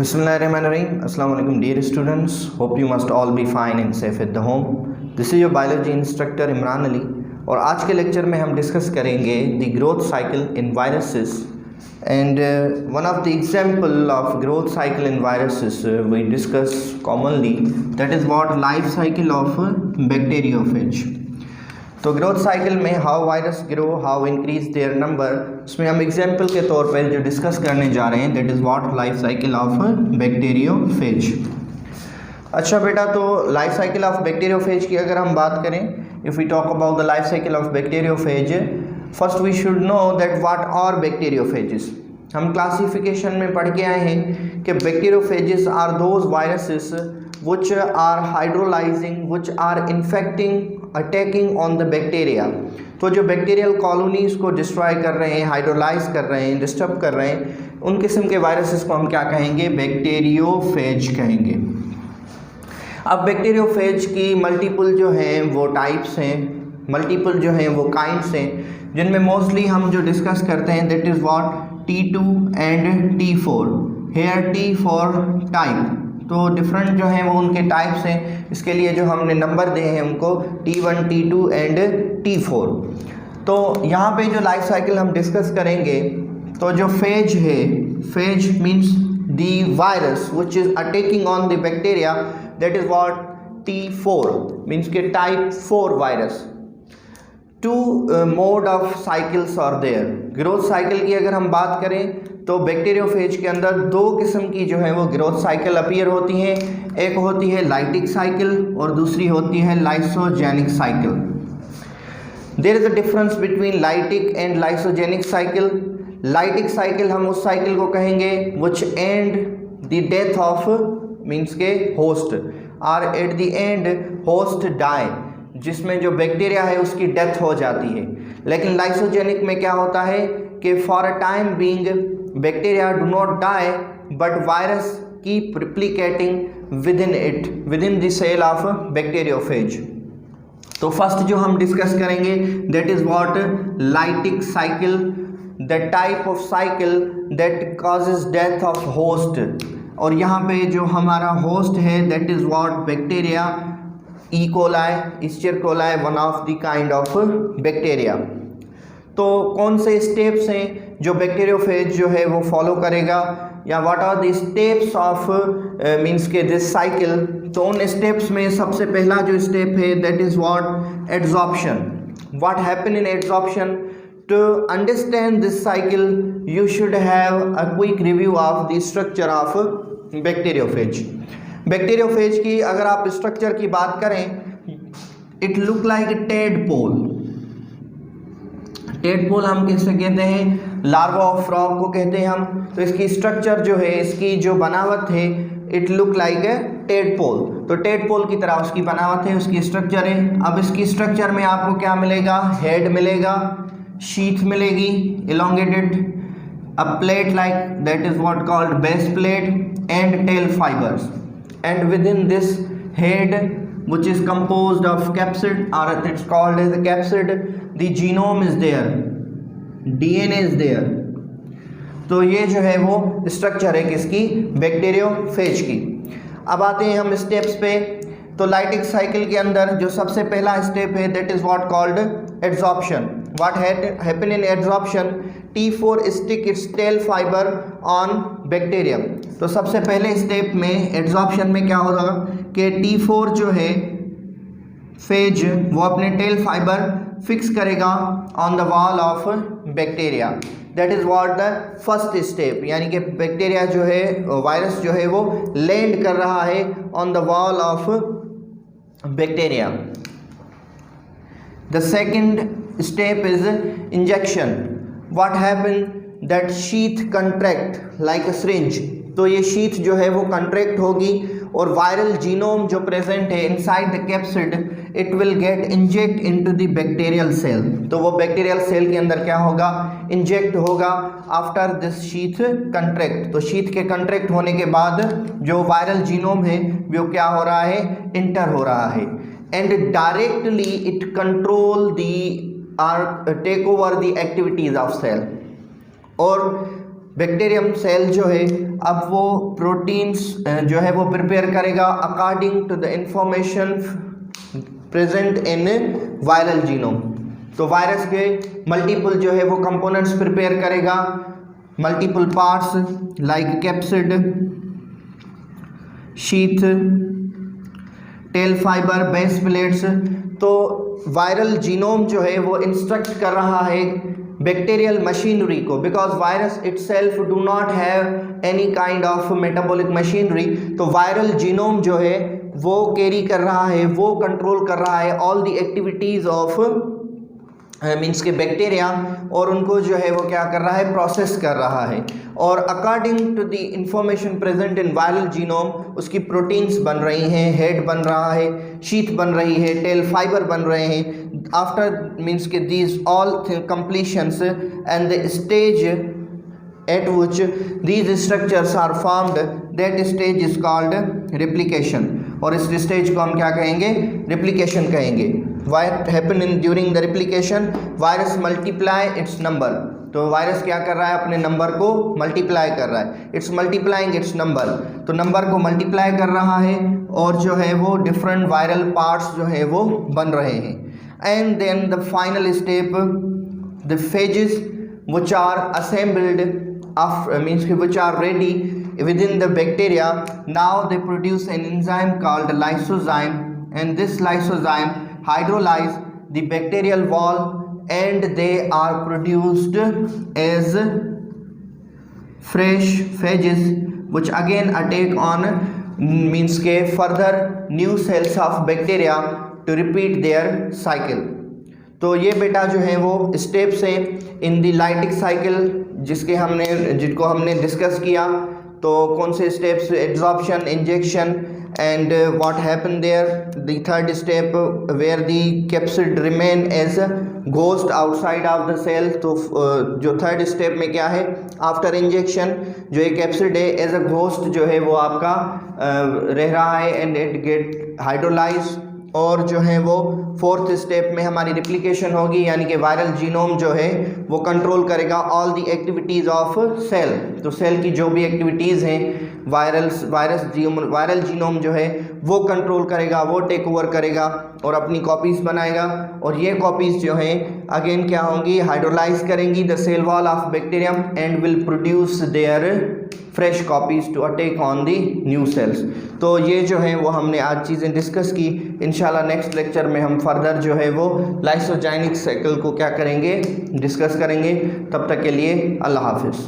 Bismillahirrahmanirrahim. Assalamu alaikum dear students. Hope you must all be fine and safe at the home. This is your biology instructor Imran Ali और आज के lecture में हम discuss करेंगे the growth cycle in viruses and one of the example of growth cycle in viruses we discuss commonly, that is what life cycle of bacteriophage. तो growth cycle में how virus grow, how increase their number, उसमें हम example के तौर पर जो discuss करने जा रहे हैं that is what life cycle of bacteriophage. अच्छा बेटा, तो लाइफ साइकिल ऑफ बैक्टीरियोफेज की अगर हम बात करें, if we talk about the life cycle of bacteriophage, first we should know that what are bacteriophages. हम क्लासिफिकेशन में पढ़ के आए हैं कि bacteriophages are those viruses which are hydrolyzing, which are infecting, attacking on the bacteria। तो जो bacterial colonies को डिस्ट्रॉय कर रहे हैं, हाइड्रोलाइज कर रहे हैं, डिस्टर्ब कर रहे हैं, उन किस्म के वायरसेस को हम क्या कहेंगे? बैक्टीरियोफेज कहेंगे। अब बैक्टीरियोफेज की मल्टीपल जो हैं वो टाइप्स हैं, मल्टीपल जो हैं वो काइंड्स हैं, जिनमें मोस्टली हम जो डिस्कस करते हैं that is what T2 and T4। Here T for type, तो डिफरेंट जो हैं वो उनके टाइप्स हैं, इसके लिए जो हमने नंबर दिए हैं उनको T1, T2 एंड T4। तो यहाँ पे जो लाइफ साइकिल हम डिस्कस करेंगे, तो जो फेज है, phage means the virus which is attacking on the bacteria, that is what T4 means के type 4 virus. Two mode of cycles are there. Growth cycle की अगर हम बात करें तो बैक्टीरियोफेज के अंदर दो किस्म की जो है वो ग्रोथ साइकिल अपीयर होती हैं, एक होती है लाइटिक साइकिल और दूसरी होती है lysogenic cycle. There is a difference between lytic and lysogenic cycle. Lytic cycle हम उस साइकिल को कहेंगे which end the death of means के होस्ट, और at the end host die, जिसमें जो बैक्टीरिया है उसकी डेथ हो जाती है। लेकिन लाइसोजेनिक में क्या होता है कि for a time being bacteria do not die but virus keep replicating within it, within the cell of bacteriophage. तो फर्स्ट जो हम डिस्कस करेंगे that is what lytic cycle, the type of cycle that causes death of host. और यहाँ पे जो हमारा host है that is what bacteria E coli, Escherichia coli, one of the kind of bacteria. तो कौन से स्टेप्स हैं जो बैक्टीरियोफेज जो है वो फॉलो करेगा, या what are the steps of means के दिस साइकिल। तो उन स्टेप्स में सबसे पहला जो स्टेप है that is what adsorption. What happen in adsorption? To understand this cycle you should have a quick review of the structure of bacteriophage. Bacteriophage की अगर आप स्ट्रक्चर की बात करें, it look like a tadpole. Tadpole हम किससे कहते हैं? लार्वा ऑफ फ्रॉग को कहते हैं हम। तो इसकी स्ट्रक्चर जो है, इसकी जो बनावट है, it look like a tadpole. तो टेडपोल की तरह उसकी बनावट है, उसकी स्ट्रक्चर है। अब इसकी स्ट्रक्चर में आपको क्या मिलेगा? हेड मिलेगा, शीथ मिलेगी elongated, a plate like that is what called base plate and tell fibres, and within this head which is composed of capsid, or it's called as a capsid, the genome is there, DNA is there। तो ये जो है वो structure है किसकी? Bacteriophage की। अब आते हैं हम स्टेप्स पे। तो लाइटिक साइकिल के अंदर जो सबसे पहला स्टेप है that is what called adsorption. What happen in adsorption? T4 stick its tail fiber on bacterium. तो सबसे पहले स्टेप में एड्सॉर्प्शन में क्या होगा कि T4 जो है फेज वो अपने टेल फाइबर फिक्स करेगा on the wall of bacteria. That is what the first step, यानी कि बैक्टीरिया जो है, वायरस जो है वो लैंड कर रहा है on the wall of bacteria. The second step is injection. What happen? That sheath contract like a syringe. तो ये शीथ जो है वो कंट्रैक्ट होगी और वायरल जीनोम जो प्रेजेंट है inside the capsid, it will get inject into the bacterial cell. तो वो बैक्टीरियल सेल के अंदर क्या होगा? इंजेक्ट होगा आफ्टर दिस शीथ कंट्रैक्ट। तो शीथ के कंट्रैक्ट होने के बाद जो वायरल जीनोम है वो क्या हो रहा है? इंटर हो रहा है, and directly it control the or take over the activities of cell. और बैक्टीरियम सेल जो है अब वो प्रोटीन्स जो है वो प्रिपेयर करेगा according to the information present in viral genome. तो वायरस के मल्टीपल जो है वो कंपोनेंट्स प्रिपेयर करेगा, multiple parts like capsid, sheath, tail fiber, base plates. तो वायरल जीनोम जो है वो इंस्ट्रक्ट कर रहा है बैक्टीरियल मशीनरी को, because virus itself do not have any kind of metabolic machinery. तो वायरल जीनोम जो है वो कैरी कर रहा है, वो कंट्रोल कर रहा है all the activities of means के बैक्टीरिया, और उनको जो है वो क्या कर रहा है, प्रोसेस कर रहा है। और according to the information present in viral genome उसकी प्रोटीन्स बन रही हैं, हेड बन रहा है, शीथ बन रही है, टेल फाइबर बन रहे हैं। आफ्टर मीन्स के these all completions and the stage at which these structures are formed, that stage is called replication। और इस स्टेज को हम क्या कहेंगे, replication कहेंगे। What happen in during the replication? Virus multiply its number। तो virus क्या कर रहा है, अपने नंबर को मल्टीप्लाई कर रहा है, इट्स मल्टीप्लाइंग इट्स नंबर। तो नंबर को मल्टीप्लाई कर रहा है और जो है वो डिफरेंट वायरल पार्ट्स जो है वो बन रहे हैं। And then the final step, the phages which are assembled after means which are ready within the bacteria, now they produce an enzyme called lysozyme, and this lysozyme hydrolyze the bacterial wall and they are produced as fresh phages which again attack on means के further new cells of bacteria to repeat their cycle। तो ये बेटा जो है वो steps है in the lytic cycle जिनको हमने डिस्कस किया। तो कौन से steps, absorption, injection and what happen there. The third step where the capsid remain as ghost outside of the cell. तो जो थर्ड स्टेप में क्या है, आफ्टर इंजेक्शन जो ये कैप्सिड है एज अ घोस्ट जो है वो आपका रह रहा है एंड इट गेट हाइड्रोलाइज। और जो है वो फोर्थ स्टेप में हमारी रिप्लिकेशन होगी, यानी कि वायरल जीनोम जो है वो कंट्रोल करेगा all the activities of cell. तो सेल की जो भी एक्टिविटीज़ हैं वायरल जीनोम जो है वो कंट्रोल करेगा, वो टेक ओवर करेगा और अपनी कॉपीज़ बनाएगा। और ये कॉपीज़ जो हैं अगेन क्या होंगी, हाइड्रोलाइज करेंगी the cell wall of bacterium and will produce their fresh copies to attack on the new cells. तो ये जो है वो हमने आज चीज़ें डिस्कस की। इंशाल्लाह नेक्स्ट लेक्चर में हम फर्दर जो है वो लाइसोजाइनिक साइकिल को क्या करेंगे, डिस्कस करेंगे। तब तक के लिए अल्लाह हाफिज़।